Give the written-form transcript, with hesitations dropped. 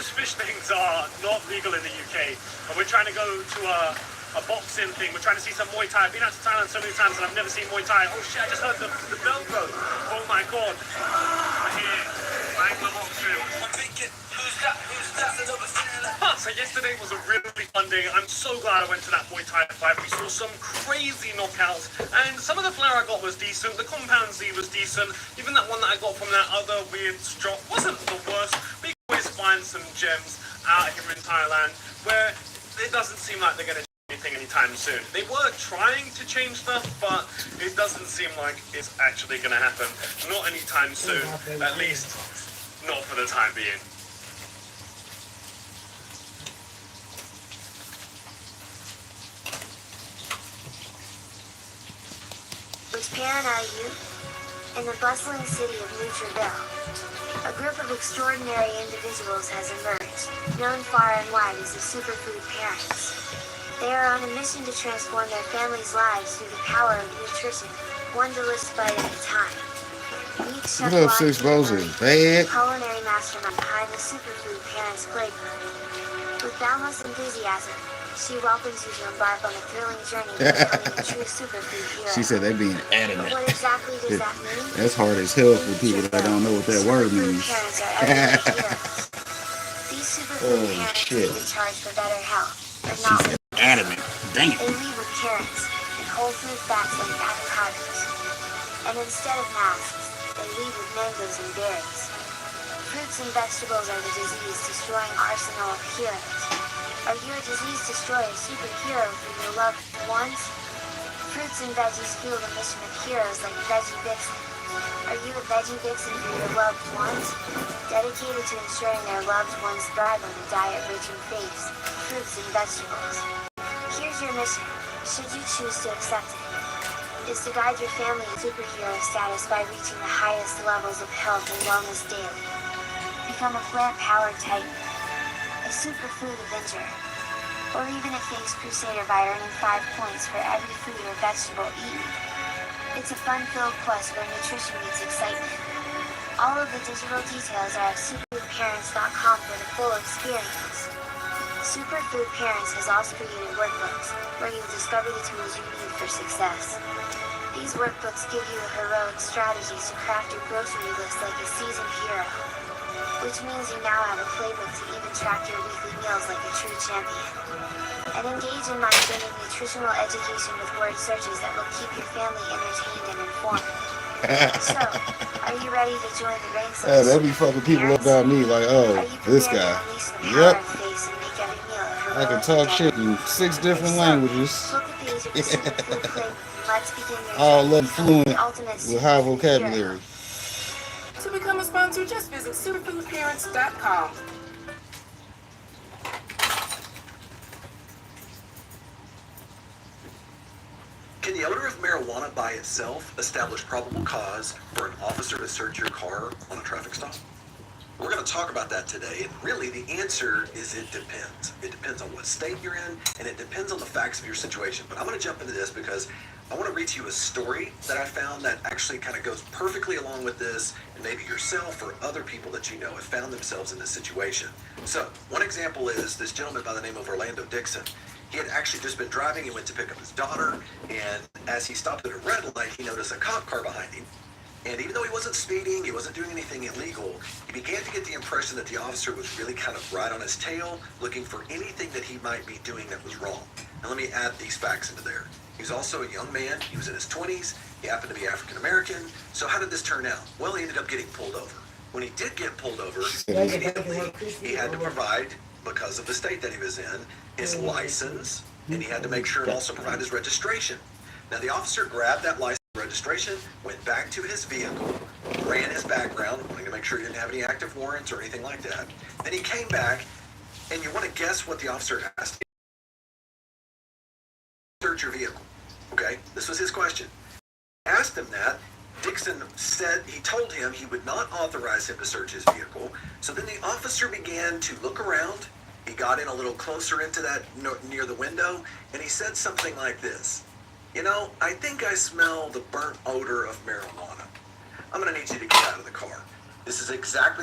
those fish things are not legal in the UK, and we're trying to go to a boxing thing. We're trying to see some Muay Thai. I've been out to Thailand so many times and I've never seen Muay Thai. Oh shit, I just heard the bell go. Oh my god. I hear Anglo boxing. I'm thinking, who's that? So yesterday was a really fun day. I'm so glad I went to that Muay Thai fight. We saw some crazy knockouts, and some of the flair I got was decent. The compound Z was decent. Even that one that I got from that other weird strop wasn't the worst. But you can always find some gems out here in Thailand where it doesn't seem like they're going to change anything anytime soon. They were trying to change stuff, but it doesn't seem like it's actually going to happen. Not anytime soon, at least not for the time being. Which parent are you? In the bustling city of Nutriville, a group of extraordinary individuals has emerged, known far and wide as the superfood parents. They are on a mission to transform their families' lives through the power of nutrition, one delicious bite at a time. Meet Chef What up, Six Roses? Bad. culinary mastermind behind the superfood parents playbook. With boundless enthusiasm, she welcomes you to embark on a thrilling journey to becoming a true superfood hero. She said they being adamant. What exactly does that mean? That's hard as hell for people that don't know what that word means. Parents are everyday heroes. These superfood parents shit. lead the charge for better health, but not with Adamant. Dang it. They lead with carrots and whole food fats like avocados. And instead of masks, they lead with mangoes and berries. Fruits and vegetables are the disease-destroying arsenal of heroes. Are you a disease-destroyer superhero for your loved ones? Fruits and veggies fuel the mission of heroes like Veggie Vixen. Are you a Veggie Vixen for your loved ones? Dedicated to ensuring their loved ones thrive on a diet rich in faves, fruits and vegetables. Here's your mission, should you choose to accept it, is to guide your family to superhero status by reaching the highest levels of health and wellness daily. Become a plant-powered titan, a superfood avenger, or even a face crusader by earning 5 points for every fruit or vegetable eaten. It's a fun-filled quest where nutrition meets excitement. All of the digital details are at superfoodparents.com for the full experience. Superfood Parents has also created workbooks, where you'll discover the tools you need for success. These workbooks give you the heroic strategies to craft your grocery list like a seasoned hero. Which means you now have a playbook to even track your weekly meals like a true champion. And engage in mind-bending nutritional education with word searches that will keep your family entertained and informed. So, are you ready to join the ranks of Yeah, they be fucking people up about me like, oh, this guy. Yep. I can talk shit in 6 different languages. All of them fluent with high vocabulary. To become a sponsor, just visit superfoodparents.com. Can the odor of marijuana by itself establish probable cause for an officer to search your car on a traffic stop? We're going to talk about that today, and really the answer is it depends. It depends on what state you're in, and it depends on the facts of your situation. But I'm going to jump into this because I want to read to you a story that I found that actually kind of goes perfectly along with this, and maybe yourself or other people that you know have found themselves in this situation. So, one example is this gentleman by the name of Orlando Dixon. He had actually just been driving and went to pick up his daughter, and as he stopped at a red light, he noticed a cop car behind him. And even though he wasn't speeding, he wasn't doing anything illegal, he began to get the impression that the officer was really kind of right on his tail, looking for anything that he might be doing that was wrong. And let me add these facts into there. He was also a young man. He was in his 20s. He happened to be African American. So how did this turn out? Well, he ended up getting pulled over. When he did get pulled over, immediately he had to provide, because of the state that he was in, his license, and he had to make sure and also provide his registration. Now, the officer grabbed that license registration, went back to his vehicle, ran his background, wanting to make sure he didn't have any active warrants or anything like that. Then he came back, and you want to guess what the officer asked him? Search your vehicle. Okay, this was his question. Asked him that. Dixon said he told him he would not authorize him to search his vehicle. So then the officer began to look around. He got in a little closer into that near the window, and he said something like this. You know, I think I smell the burnt odor of marijuana. I'm going to need you to get out of the car. This is exactly the